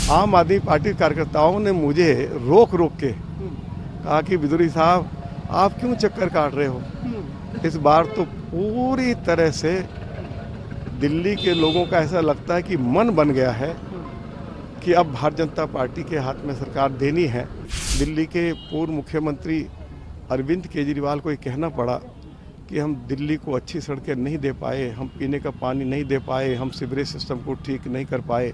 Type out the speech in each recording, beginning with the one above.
आम आदमी पार्टी कार्यकर्ताओं ने मुझे रोक के कहा कि बिदुरी साहब आप क्यों चक्कर काट रहे हो। इस बार तो पूरी तरह से दिल्ली के लोगों का ऐसा लगता है कि मन बन गया है कि अब भारतीय जनता पार्टी के हाथ में सरकार देनी है। दिल्ली के पूर्व मुख्यमंत्री अरविंद केजरीवाल को ये कहना पड़ा कि हम दिल्ली को अच्छी सड़कें नहीं दे पाए, हम पीने का पानी नहीं दे पाए, हम सीवरेज सिस्टम को ठीक नहीं कर पाए,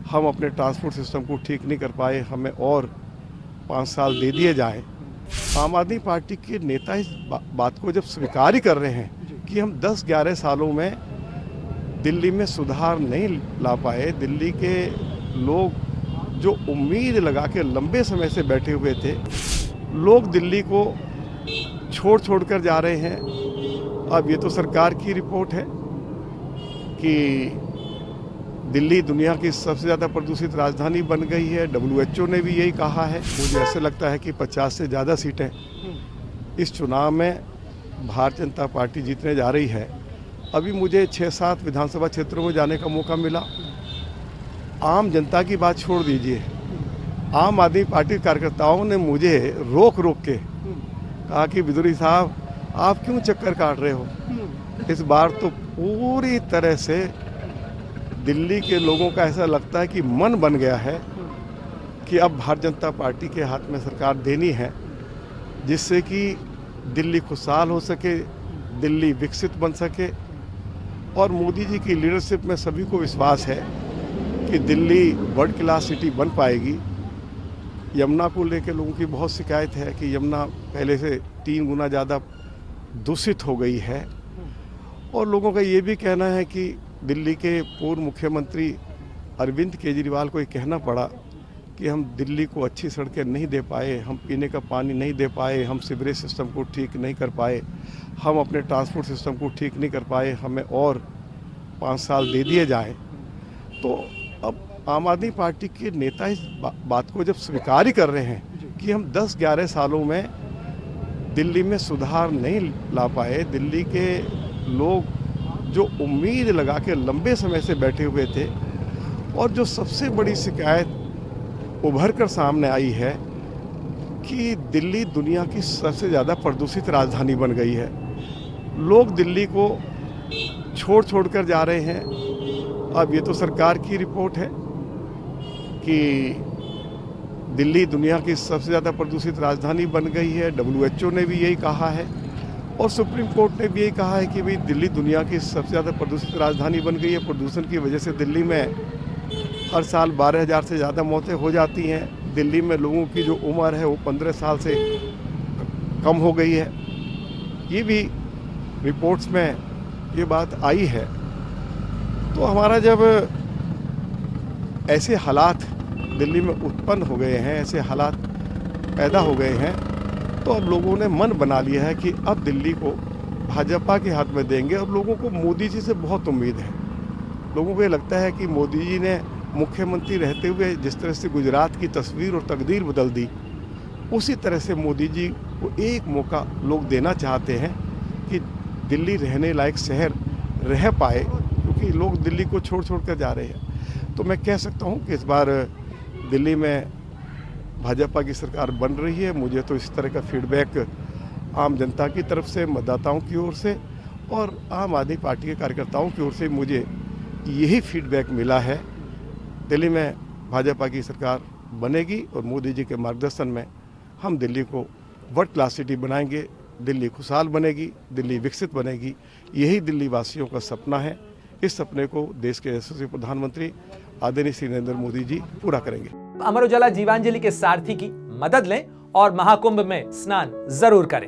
हम अपने ट्रांसपोर्ट सिस्टम को ठीक नहीं कर पाए, हमें और 5 साल दे दिए जाएं। आम आदमी पार्टी के नेता इस बात को जब स्वीकार ही कर रहे हैं कि हम 10-11 सालों में दिल्ली में सुधार नहीं ला पाए, दिल्ली के लोग जो उम्मीद लगा के लंबे समय से बैठे हुए थे, लोग दिल्ली को छोड़ कर जा रहे हैं। अब ये तो सरकार की रिपोर्ट है कि दिल्ली दुनिया की सबसे ज़्यादा प्रदूषित राजधानी बन गई है। WHO ने भी यही कहा है। मुझे ऐसे लगता है कि 50 से ज़्यादा सीटें इस चुनाव में भारतीय जनता पार्टी जीतने जा रही है। अभी मुझे 6-7 विधानसभा क्षेत्रों में जाने का मौका मिला। आम जनता की बात छोड़ दीजिए, आम आदमी पार्टी कार्यकर्ताओं ने मुझे रोक के कहा कि बिदुरी साहब आप क्यों चक्कर काट रहे हो। इस बार तो पूरी तरह से दिल्ली के लोगों का ऐसा लगता है कि मन बन गया है कि अब भारतीय जनता पार्टी के हाथ में सरकार देनी है, जिससे कि दिल्ली खुशहाल हो सके, दिल्ली विकसित बन सके। और मोदी जी की लीडरशिप में सभी को विश्वास है कि दिल्ली वर्ल्ड क्लास सिटी बन पाएगी। यमुना को लेकर लोगों की बहुत शिकायत है कि यमुना पहले से 3 गुना ज़्यादा दूषित हो गई है। और लोगों का ये भी कहना है कि दिल्ली के पूर्व मुख्यमंत्री अरविंद केजरीवाल को ये कहना पड़ा कि हम दिल्ली को अच्छी सड़कें नहीं दे पाए, हम पीने का पानी नहीं दे पाए, हम सीवरेज सिस्टम को ठीक नहीं कर पाए, हम अपने ट्रांसपोर्ट सिस्टम को ठीक नहीं कर पाए, हमें और 5 साल दे दिए जाएं। तो अब आम आदमी पार्टी के नेता इस बात को जब स्वीकार ही कर रहे हैं कि हम 10-11 सालों में दिल्ली में सुधार नहीं ला पाए, दिल्ली के लोग जो उम्मीद लगा के लंबे समय से बैठे हुए थे, और जो सबसे बड़ी शिकायत उभर कर सामने आई है कि दिल्ली दुनिया की सबसे ज़्यादा प्रदूषित राजधानी बन गई है। लोग दिल्ली को छोड़ कर जा रहे हैं। अब ये तो सरकार की रिपोर्ट है कि दिल्ली दुनिया की सबसे ज़्यादा प्रदूषित राजधानी बन गई है। WHO ने भी यही कहा है और सुप्रीम कोर्ट ने भी यही कहा है कि भाई दिल्ली दुनिया की सबसे ज़्यादा प्रदूषित राजधानी बन गई है। प्रदूषण की वजह से दिल्ली में हर साल 12,000 से ज़्यादा मौतें हो जाती हैं। दिल्ली में लोगों की जो उम्र है वो 15 साल से कम हो गई है। ये भी रिपोर्ट्स में ये बात आई है। तो हमारा जब ऐसे हालात दिल्ली में उत्पन्न हो गए हैं, ऐसे हालात पैदा हो गए हैं, तो अब लोगों ने मन बना लिया है कि अब दिल्ली को भाजपा के हाथ में देंगे। अब लोगों को मोदी जी से बहुत उम्मीद है। लोगों को ये लगता है कि मोदी जी ने मुख्यमंत्री रहते हुए जिस तरह से गुजरात की तस्वीर और तकदीर बदल दी, उसी तरह से मोदी जी को एक मौका लोग देना चाहते हैं कि दिल्ली रहने लायक शहर रह पाए, क्योंकि लोग दिल्ली को छोड़ कर जा रहे हैं। तो मैं कह सकता हूँ कि इस बार दिल्ली में भाजपा की सरकार बन रही है। मुझे तो इस तरह का फीडबैक आम जनता की तरफ से, मतदाताओं की ओर से और आम आदमी पार्टी के कार्यकर्ताओं की ओर से मुझे यही फीडबैक मिला है। दिल्ली में भाजपा की सरकार बनेगी और मोदी जी के मार्गदर्शन में हम दिल्ली को वर्ल्ड क्लास सिटी बनाएंगे। दिल्ली खुशहाल बनेगी, दिल्ली विकसित बनेगी। यही दिल्ली वासियों का सपना है। इस सपने को देश के यशस्वी प्रधानमंत्री आदरणीय श्री नरेंद्र मोदी जी पूरा करेंगे। अमर उजाला जीवांजलि के सारथी की मदद लें और महाकुंभ में स्नान जरूर करें।